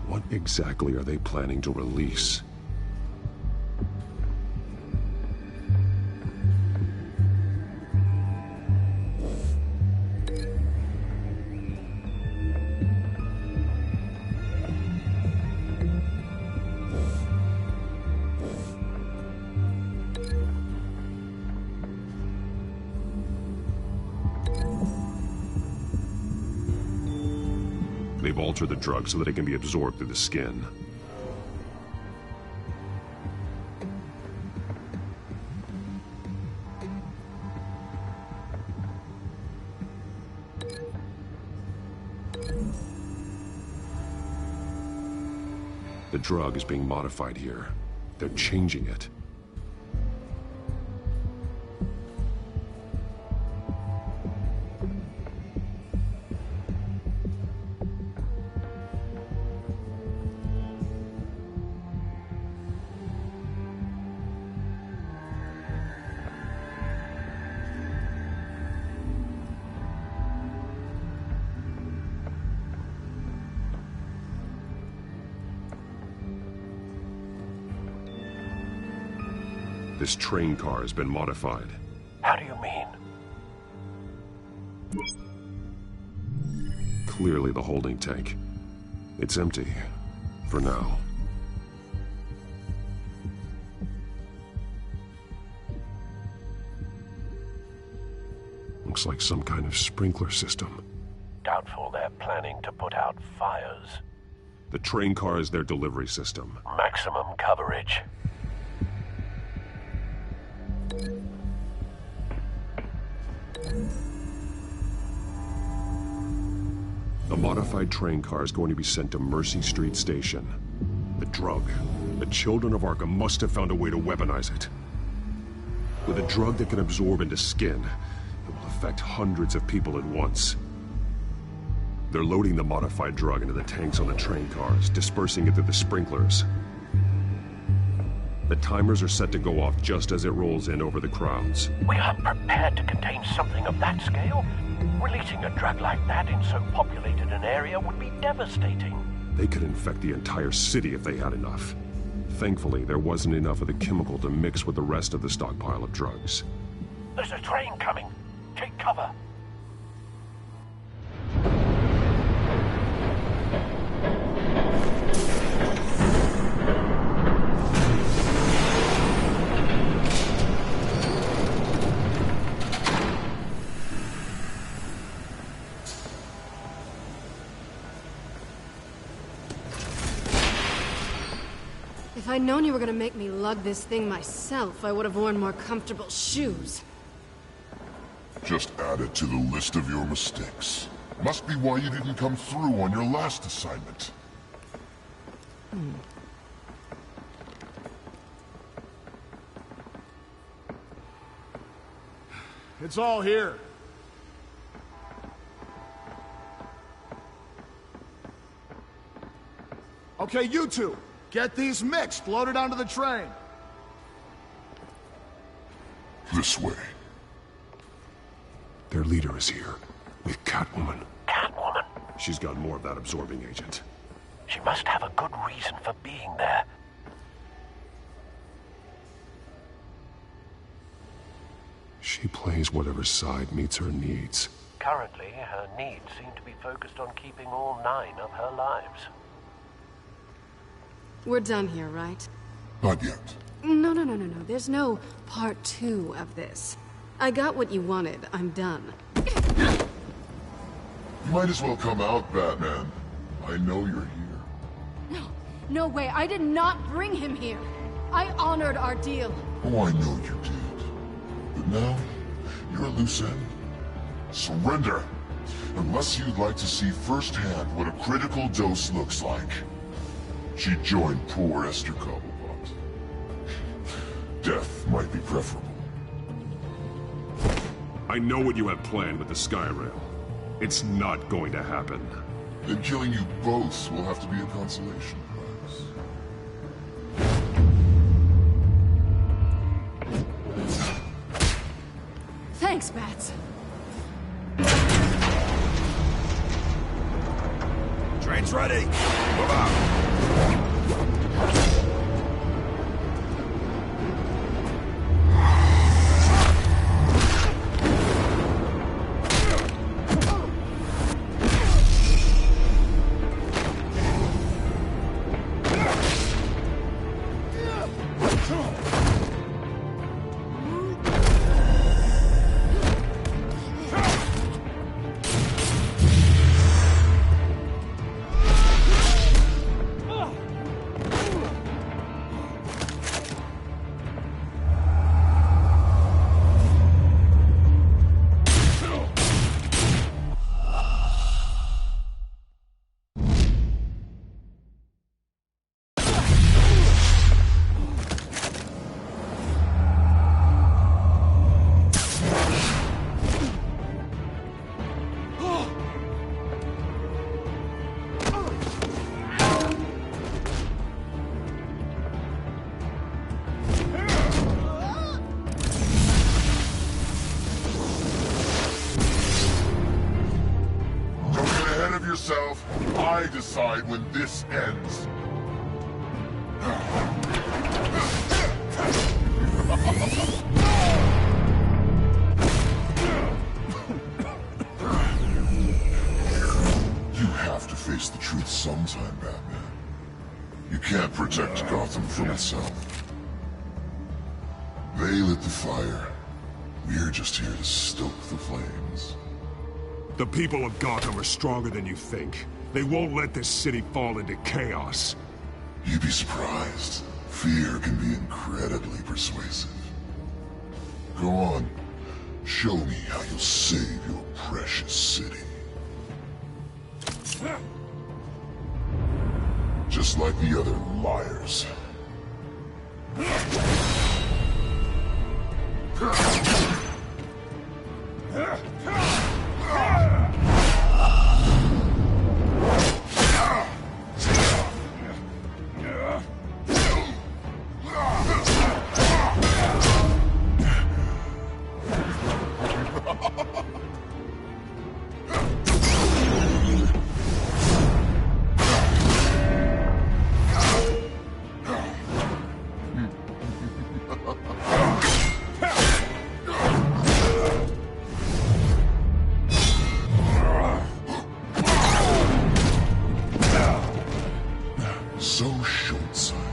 What exactly are they planning to release? They've altered the drug so that it can be absorbed through the skin. The drug is being modified here. They're changing it. This train car has been modified. How do you mean? Clearly the holding tank. It's empty. For now. Looks like some kind of sprinkler system. Doubtful they're planning to put out fires. The train car is their delivery system. Maximum coverage. The modified train car is going to be sent to Mercy Street Station. The drug. The children of Arkham must have found a way to weaponize it. With a drug that can absorb into skin, it will affect hundreds of people at once. They're loading the modified drug into the tanks on the train cars, dispersing it through the sprinklers. The timers are set to go off just as it rolls in over the crowds. We aren't prepared to contain something of that scale. Releasing a drug like that in so populated an area would be devastating. They could infect the entire city if they had enough. Thankfully, there wasn't enough of the chemical to mix with the rest of the stockpile of drugs. There's a train coming. Take cover. If I'd known you were gonna make me lug this thing myself, I would have worn more comfortable shoes. Just add it to the list of your mistakes. Must be why you didn't come through on your last assignment. It's all here. Okay, you two. Get these mixed, loaded onto the train. This way. Their leader is here, with Catwoman. Catwoman? She's got more of that absorbing agent. She must have a good reason for being there. She plays whatever side meets her needs. Currently, her needs seem to be focused on keeping all 9 of her lives. We're done here, right? Not yet. No. There's no part 2 of this. I got what you wanted. I'm done. You might as well come out, Batman. I know you're here. No way. I did not bring him here. I honored our deal. Oh, I know you did. But now, you're a loose end. Surrender! Unless you'd like to see firsthand what a critical dose looks like. She joined poor Esther Cobblepot. Death might be preferable. I know what you have planned with the Skyrail. It's not going to happen. Then killing you both will have to be a consolation prize. Thanks, Bats. Train's ready. Move out. Yourself. I decide when this ends. You have to face the truth sometime, Batman. You can't protect Gotham from itself. They lit the fire. We're just here to stoke the flames. The people of Gotham are stronger than you think. They won't let this city fall into chaos. You'd be surprised. Fear can be incredibly persuasive. Go on. Show me how you'll save your precious city. Just like the other liars. So short-sighted.